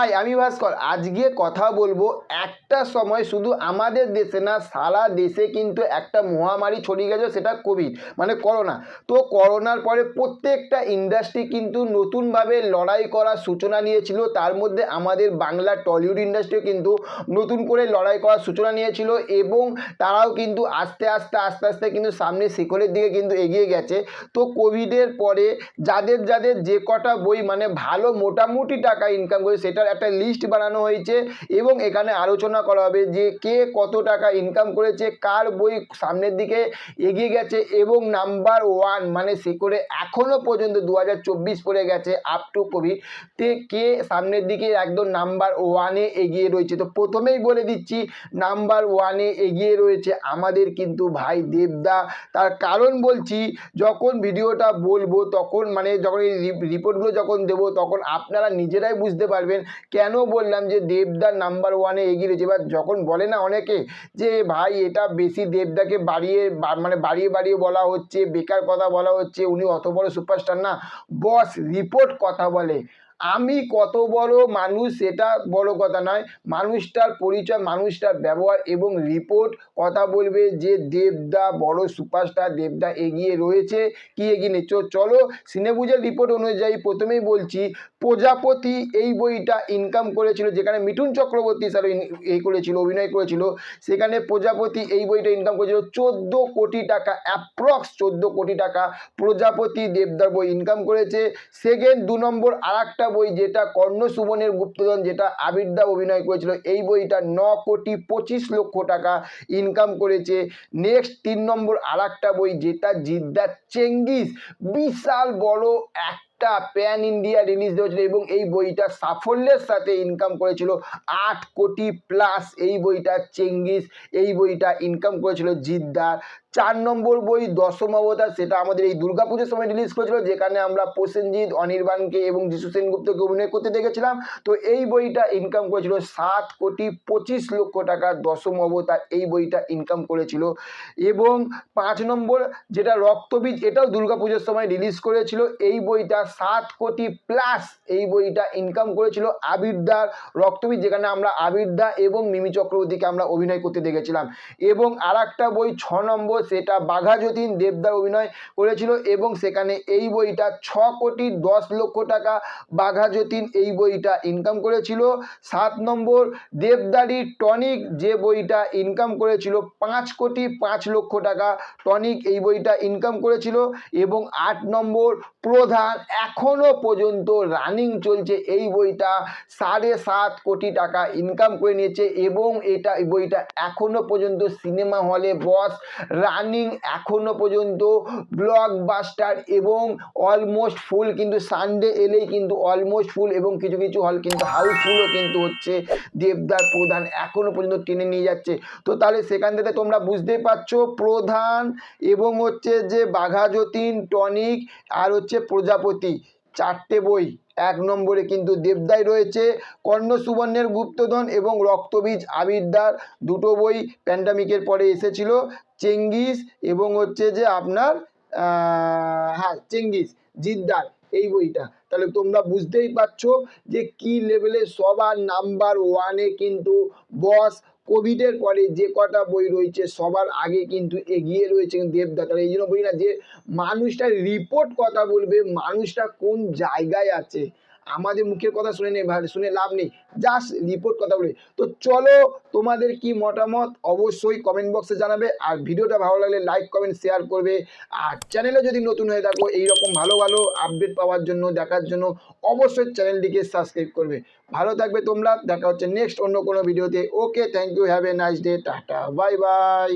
High, আমি ভাস্কর। আজকে কথা বলবো, একটা সময় শুধু আমাদের দেশে না, সারা দেশে কিন্তু একটা মহামারী ছড়িয়ে গেছে, সেটা কোভিড মানে করোনা। তো করোনার পরে প্রত্যেকটা ইন্ডাস্ট্রি কিন্তু নতুনভাবে লড়াই করার সূচনা নিয়েছিল। তার মধ্যে আমাদের বাংলা টলিউড ইন্ডাস্ট্রিও কিন্তু নতুন করে লড়াই করার সূচনা নিয়েছিল এবং তারাও কিন্তু আস্তে আস্তে আস্তে আস্তে কিন্তু সামনে শিখরের দিকে কিন্তু এগিয়ে গেছে। তো কোভিডের পরে যাদের যাদের যে কটা বই মানে ভালো মোটামুটি টাকা ইনকাম করে সেটার একটা লিস্ট বানানো হয়েছে এবং এখানে আলোচনা করা হবে যে কে কত টাকা ইনকাম করেছে, কার বই সামনের দিকে এগিয়ে গেছে এবং নাম্বার ওয়ান মানে সে করে এখনও পর্যন্ত 2024 পড়ে গেছে আপ টু কোভিড তে কে সামনের দিকে একদম নাম্বার ওয়ানে এগিয়ে রয়েছে। তো প্রথমেই বলে দিচ্ছি, নাম্বার ওয়ানে এগিয়ে রয়েছে আমাদের কিন্তু ভাই দেবদা। তার কারণ বলছি, যখন ভিডিওটা বলবো তখন মানে যখন এই রিপোর্টগুলো যখন দেবো তখন আপনারা নিজেরাই বুঝতে পারবেন কেন বললাম যে দেবদার নাম্বার ওয়ানে এগিয়ে রয়েছে। এবার যখন বলে না অনেকে যে ভাই এটা বেশি দেবদাকে বাড়িয়ে বাড়িয়ে বলা হচ্ছে, বেকার কথা বলা হচ্ছে, উনি অত বড় সুপারস্টার না। বস রিপোর্ট কথা বলে, আমি কত বড় মানুষ সেটা বড় কথা নয়, মানুষটার পরিচয়, মানুষটার ব্যবহার এবং রিপোর্ট কথা বলবে যে দেবদা বড় সুপারস্টার, দেবদা এগিয়ে রয়েছে কি এগিয়ে নেই। চলো সিনেবুজের রিপোর্ট অনুযায়ী প্রথমেই বলছি, প্রজাপতি এই বইটা ইনকাম করেছিল, যেখানে মিঠুন চক্রবর্তী স্যার এই করেছিল, অভিনয় করেছিল। সেখানে প্রজাপতি এই বইটা ইনকাম করেছিল 14 কোটি টাকা, অ্যাপ্রক্স 14 কোটি টাকা প্রজাপতি দেবদার বই ইনকাম করেছে। সেকেন্ড 2 নম্বর আর একটা বই যেটা কর্ণ সুবনের গুপ্তধন, যেটা আবিরদা অভিনয় করেছিল, এই বইটা 9 কোটি 25 লক্ষ টাকা ইনকাম করেছে। নেক্সট 3 নম্বর আর একটা বই যেটা জিদ্দার চেঙ্গিস, বিশাল বড় একটা প্যান ইন্ডিয়া রিলিজ হয়েছিল এবং এই বইটা সাফল্যের সাথে ইনকাম করেছিল 8 কোটি প্লাস। এই বইটা চেঙ্গিস, এই বইটা ইনকাম করেছিল জিদ্দার। 4 নম্বর বই দশম অবতার, সেটা আমাদের এই দুর্গাপুজোর সময় রিলিজ করেছিল, যেখানে আমরা প্রসেনজিৎ, অনির্বাণকে এবং যিশু সেনগুপ্তকে অভিনয় করতে দেখেছিলাম। তো এই বইটা ইনকাম করেছিল 7 কোটি 25 লক্ষ টাকা। দশম অবতার এই বইটা ইনকাম করেছিল। এবং 5 নম্বর যেটা রক্তবীজ, এটাও দুর্গাপুজোর সময় রিলিজ করেছিল, এই বইটা 7 কোটি প্লাস। এই বইটা ইনকাম করেছিল আবিরদার রক্তবীজ, যেখানে আমরা আবিরদা এবং মিমি চক্রবর্তীকে আমরা অভিনয় করতে দেখেছিলাম। এবং আর একটা বই 6 নম্বর, সেটা বাঘা যতীন, দেবদার অভিনয় করেছিল এবং সেখানে এই বইটা 6 কোটি 10 লক্ষ টাকা বাঘা যতীন এই বইটা ইনকাম করেছিল। 7 নম্বর দেবদারি টনিক, যে বইটা ইনকাম করেছিল 5 কোটি 5 লক্ষ টাকা, টনিক এই বইটা ইনকাম করেছিল। এবং 8 নম্বর প্রধান, এখনো পর্যন্ত রানিং চলছে, এই বইটা 7.5 কোটি টাকা ইনকাম করে নিয়েছে এবং এই বইটা এখনো পর্যন্ত সিনেমা হলে বস রানিং, এখনো পর্যন্ত ব্লকবাস্টার এবং অলমোস্ট ফুল, কিন্তু সানডে এলেই কিন্তু অলমোস্ট ফুল এবং কিছু কিছু হল কিন্তু হাউসফুলও কিন্তু হচ্ছে। দেবদার প্রধান এখনো পর্যন্ত টেনে নিয়ে যাচ্ছে। তো তাহলে সেখান থেকে তোমরা বুঝতেই পারছো, প্রধান এবং হচ্ছে যে বাঘা যতীন, টনিক আর হচ্ছে প্রজাপতি, 4টে বই 1 নম্বরে কিন্তু দেবদাই রয়েছে। কর্ণ সুবর্ণের গুপ্তধন এবং রক্তবীজ আবিরদার 2টো বই প্যান্ডামিকের পরে এসেছিল। চেঙ্গিস এবং হচ্ছে যে আপনার চেঙ্গিস জিদ্দার এই বইটা। তাহলে তোমরা বুঝতেই পারছো যে কি লেভেলে সবার নাম্বার ওয়ানে কিন্তু বস। কোভিডের পরে যে কটা বই রয়েছে সবার আগে কিন্তু এগিয়ে রয়েছে দেবদা। তাহলে এই জন্য বলি না যে মানুষটা রিপোর্ট কথা বলবে, মানুষটা কোন জায়গায় আছে, আমাদের মুখের কথা শুনে লাভ নেই, জাস্ট রিপোর্ট কথা বলে। তো চলো, তোমাদের কি মতামত অবশ্যই কমেন্ট বক্সে জানাবে, আর ভিডিওটা ভালো লাগলে লাইক কমেন্ট শেয়ার করবে। আর চ্যানেলে যদি নতুন হয়ে থাকো এইরকম ভালো ভালো আপডেট পাওয়ার জন্য, দেখার জন্য অবশ্যই চ্যানেলটিকে সাবস্ক্রাইব করবে। ভালো থাকবে তোমরা, দেখা হচ্ছে নেক্সট অন্য কোনো ভিডিওতে। Okay, thank you, have a nice day, tata, bye by.